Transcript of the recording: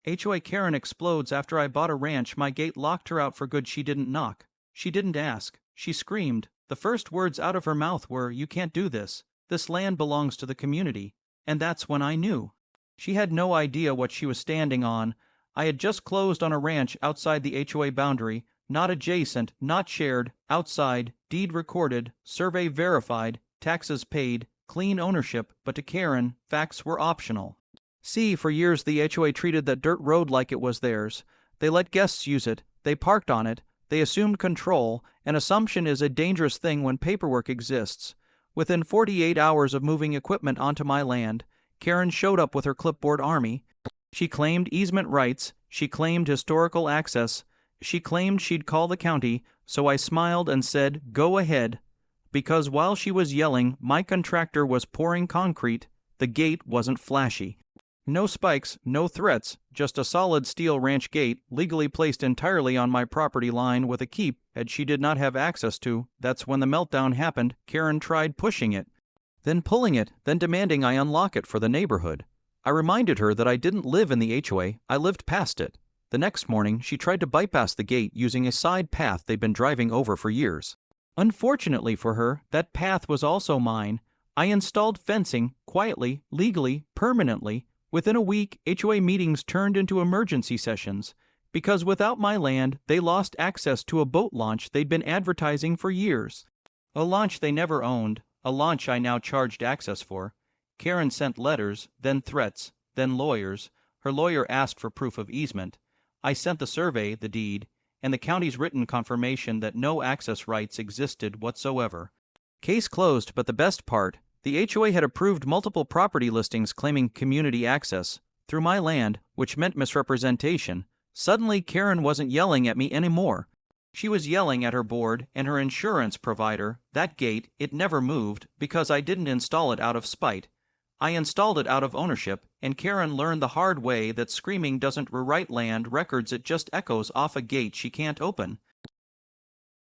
HOA Karen explodes after I bought a ranch. My gate locked her out for good. She didn't knock. She didn't ask. She screamed. The first words out of her mouth were, "You can't do this. This land belongs to the community." And that's when I knew. She had no idea what she was standing on. I had just closed on a ranch outside the HOA boundary, not adjacent, not shared, outside, deed recorded, survey verified, taxes paid, clean ownership, but to Karen, facts were optional. See, for years the HOA treated that dirt road like it was theirs. They let guests use it, they parked on it, they assumed control. An assumption is a dangerous thing when paperwork exists. Within 48 hours of moving equipment onto my land, Karen showed up with her clipboard army. She claimed easement rights, she claimed historical access, she claimed she'd call the county, so I smiled and said, "Go ahead." Because while she was yelling, my contractor was pouring concrete. The gate wasn't flashy. No spikes, no threats, just a solid steel ranch gate, legally placed entirely on my property line with a keep that she did not have access to. That's when the meltdown happened. Karen tried pushing it, then pulling it, then demanding I unlock it for the neighborhood. I reminded her that I didn't live in the HOA, I lived past it. The next morning, she tried to bypass the gate using a side path they'd been driving over for years. Unfortunately for her, that path was also mine. I installed fencing, quietly, legally, permanently. Within a week, HOA meetings turned into emergency sessions, because without my land, they lost access to a boat launch they'd been advertising for years. A launch they never owned, a launch I now charged access for. Karen sent letters, then threats, then lawyers. Her lawyer asked for proof of easement. I sent the survey, the deed, and the county's written confirmation that no access rights existed whatsoever. Case closed, but the best part, the HOA had approved multiple property listings claiming community access through my land, which meant misrepresentation. Suddenly, Karen wasn't yelling at me anymore. She was yelling at her board and her insurance provider. That gate, it never moved because I didn't install it out of spite. I installed it out of ownership, and Karen learned the hard way that screaming doesn't rewrite land records, it just echoes off a gate she can't open.